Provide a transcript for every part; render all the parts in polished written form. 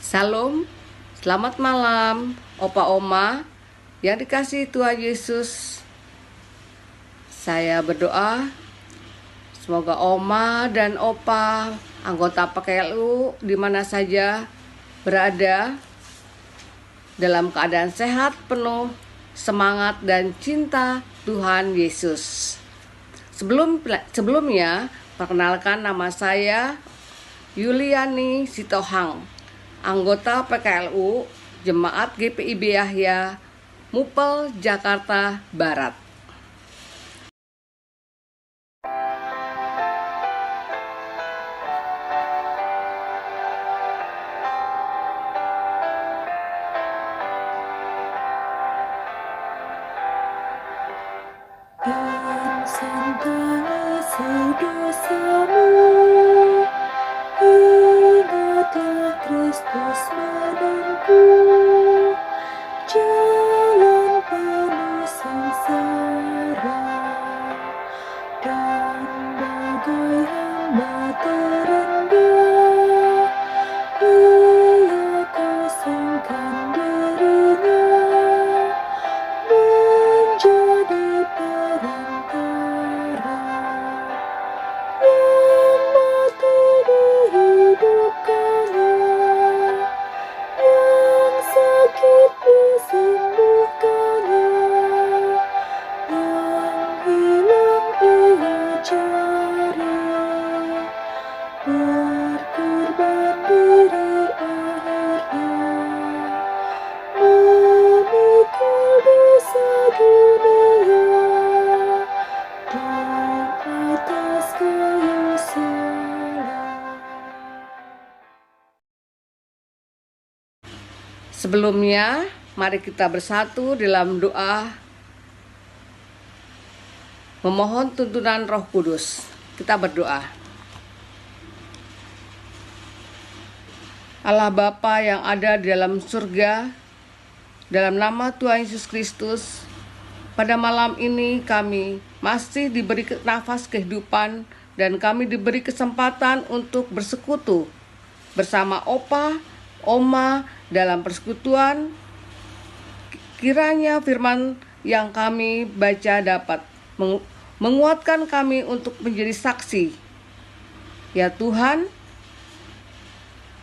Salam, selamat malam, Opa Oma yang dikasihi Tuhan Yesus. Saya berdoa, semoga Oma dan Opa, anggota PKLU di mana saja berada, dalam keadaan sehat, penuh semangat dan cinta Tuhan Yesus. Sebelumnya, perkenalkan nama saya Yuliani Sitohang, anggota PKLU Jemaat GPIB Yahya, Mupel, Jakarta Barat. Dan santangisi dosamu, ingatlah Kristus menunggu, jalan penuh sengsara, dan bagai hamba terendah, Ia kosongkan dirinya, menjadi perantara yang mati dihidupkannya, yang sakit disembuhkannya, yang hilang Ia cari, berkorban diri akhirnya, memikul dosa dunia di atas kayu salib. Sebelumnya, mari kita bersatu dalam doa memohon tuntunan Roh Kudus. Kita berdoa. Allah Bapa yang ada di dalam surga, dalam nama Tuhan Yesus Kristus, pada malam ini kami masih diberi nafas kehidupan dan kami diberi kesempatan untuk bersekutu bersama Opa, Oma dalam persekutuan. Kiranya firman yang kami baca dapat menguatkan kami untuk menjadi saksi. Ya Tuhan,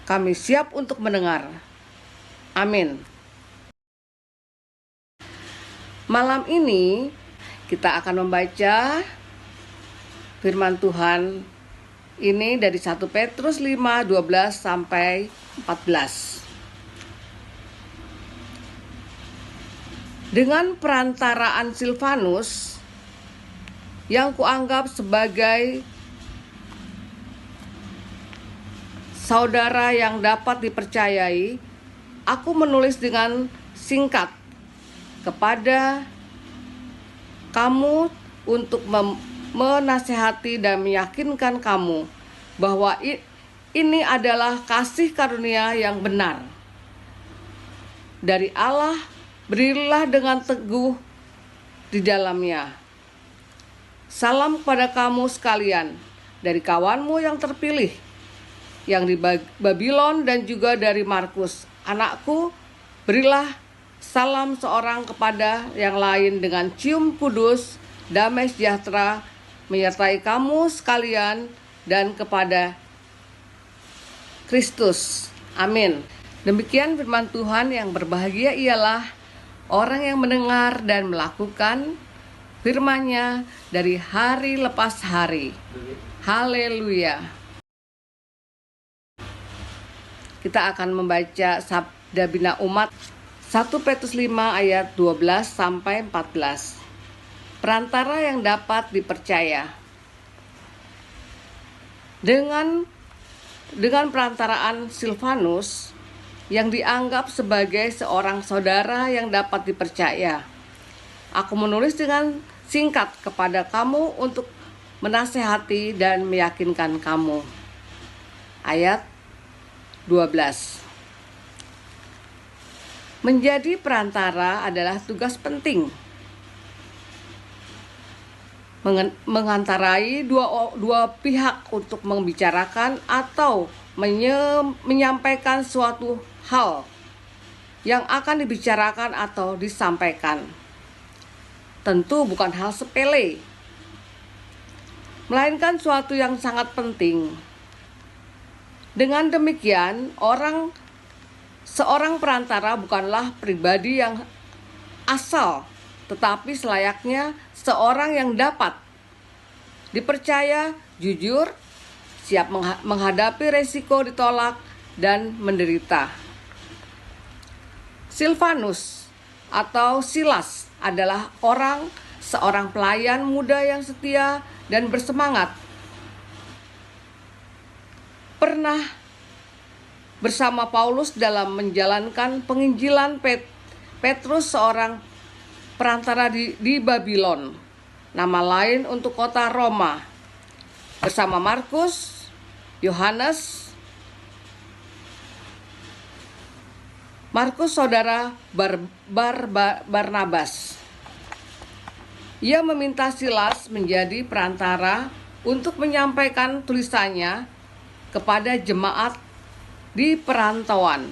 kami siap untuk mendengar. Amin. Malam ini kita akan membaca firman Tuhan ini dari 1 Petrus 5, 12 sampai 14. Dengan perantaraan Silvanus yang kuanggap sebagai saudara yang dapat dipercayai, aku menulis dengan singkat kepada kamu untuk menasehati dan meyakinkan kamu bahwa ini adalah kasih karunia yang benar dari Allah. Berilah dengan teguh di dalamnya. Salam kepada kamu sekalian dari kawanmu yang terpilih yang di Babylon dan juga dari Markus, anakku. Berilah salam seorang kepada yang lain dengan cium kudus. Damai sejahtera menyertai kamu sekalian dan kepada Kristus. Amin. Demikian firman Tuhan. Yang berbahagia ialah orang yang mendengar dan melakukan firman-Nya dari hari lepas hari. Haleluya. Kita akan membaca Sabda Bina Umat 1 Petrus 5 ayat 12 sampai 14. Perantara yang dapat dipercaya. Dengan perantaraan Silvanus yang dianggap sebagai seorang saudara yang dapat dipercaya, aku menulis dengan singkat kepada kamu untuk menasehati dan meyakinkan kamu. Ayat 12. Menjadi perantara adalah tugas penting. Mengantarai dua pihak untuk membicarakan atau menyampaikan suatu hal yang akan dibicarakan atau disampaikan. Tentu bukan hal sepele, melainkan suatu yang sangat penting. Dengan demikian, seorang perantara bukanlah pribadi yang asal, tetapi selayaknya seorang yang dapat dipercaya, jujur, siap menghadapi resiko ditolak dan menderita. Silvanus atau Silas adalah seorang pelayan muda yang setia dan bersemangat. Pernah bersama Paulus dalam menjalankan penginjilan Petrus, seorang perantara di Babylon, nama lain untuk kota Roma, bersama Markus, Yohanes, saudara Barnabas. Ia meminta Silas menjadi perantara untuk menyampaikan tulisannya kepada jemaat di perantauan.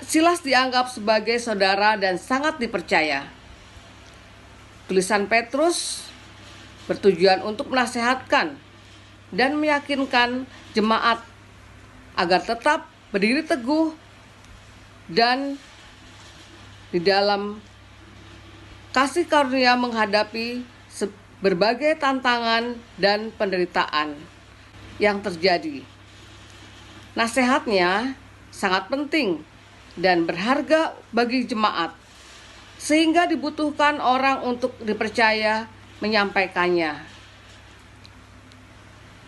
Silas dianggap sebagai saudara dan sangat dipercaya. Tulisan Petrus bertujuan untuk menasehatkan dan meyakinkan jemaat agar tetap berdiri teguh dan di dalam kasih karunia menghadapi berbagai tantangan dan penderitaan yang terjadi. Nasihatnya sangat penting dan berharga bagi jemaat, sehingga dibutuhkan orang untuk dipercaya menyampaikannya.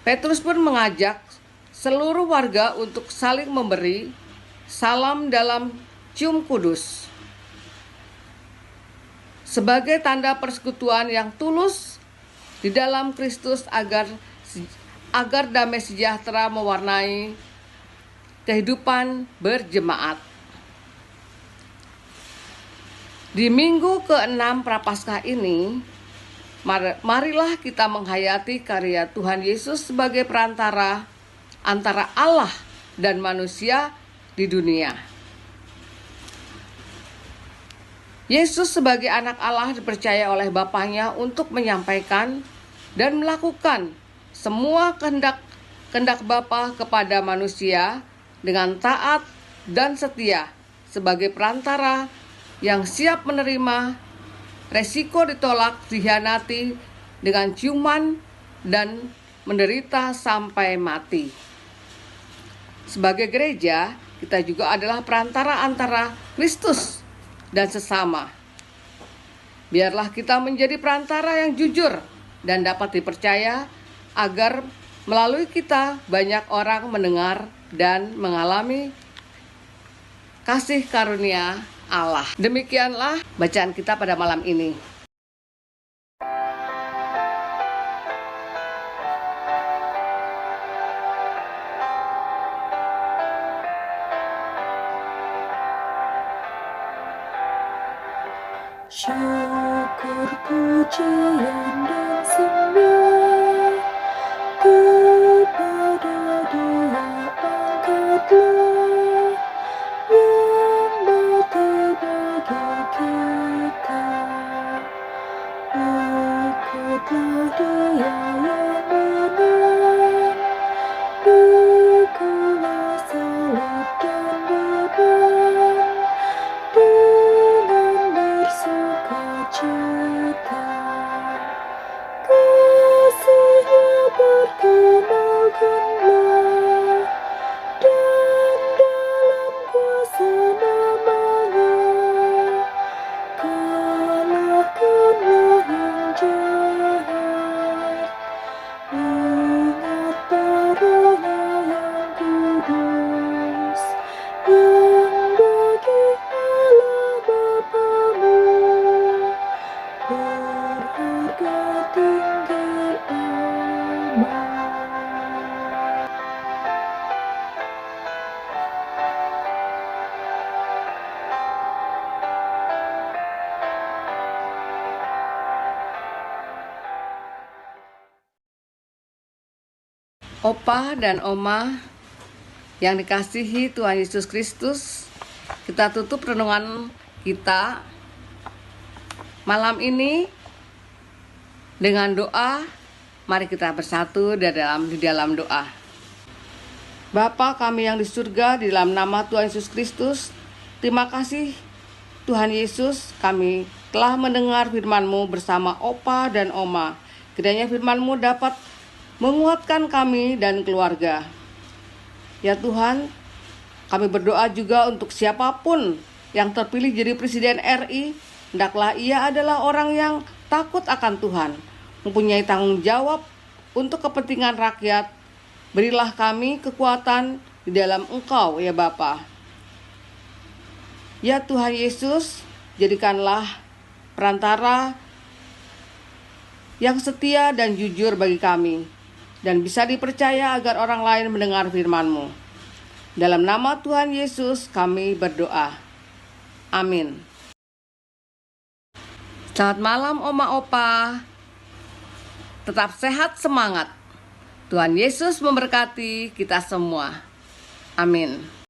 Petrus pun mengajak seluruh warga untuk saling memberi salam dalam cium kudus, sebagai tanda persekutuan yang tulus di dalam Kristus agar damai sejahtera mewarnai kehidupan berjemaat. Di minggu ke-6 Prapaskah ini, marilah kita menghayati karya Tuhan Yesus sebagai perantara antara Allah dan manusia di dunia. Yesus sebagai anak Allah dipercaya oleh Bapaknya untuk menyampaikan dan melakukan semua kehendak Bapa kepada manusia dengan taat dan setia sebagai perantara yang siap menerima resiko ditolak, dikhianati dengan ciuman dan menderita sampai mati. Sebagai gereja, kita juga adalah perantara antara Kristus dan sesama. Biarlah kita menjadi perantara yang jujur dan dapat dipercaya agar melalui kita banyak orang mendengar dan mengalami kasih karunia Allah. Demikianlah bacaan kita pada malam ini. Syukur, pujian, dan sembah kepada Dia angkatlah yang mati bagi kita. Ikutlah Dia yang menang, pikulah salib dan beban dengan bersukacita. Kasih-Nya perkenalkanlah, dan dalam kuasa nama-Nya kalahkanlah yang jahat. Ingat darah-Nya yang kudus, yang bagi Allah Bapamu berharga tinggi amat. Opa dan Oma Yang dikasihi Tuhan Yesus Kristus, kita tutup renungan kita malam ini dengan doa. Mari kita bersatu di dalam doa. Bapa kami yang di surga, di dalam nama Tuhan Yesus Kristus, terima kasih Tuhan Yesus, kami telah mendengar firman-Mu bersama Opa dan Oma. Kiranya firman-Mu dapat menguatkan kami dan keluarga. Ya Tuhan, kami berdoa juga untuk siapapun yang terpilih jadi Presiden RI, hendaklah ia adalah orang yang takut akan Tuhan, mempunyai tanggung jawab untuk kepentingan rakyat. Berilah kami kekuatan di dalam Engkau ya Bapa. Ya Tuhan Yesus, jadikanlah perantara yang setia dan jujur bagi kami, dan bisa dipercaya agar orang lain mendengar firman-Mu. Dalam nama Tuhan Yesus kami berdoa. Amin. Selamat malam Oma Opa. Tetap sehat semangat. Tuhan Yesus memberkati kita semua. Amin.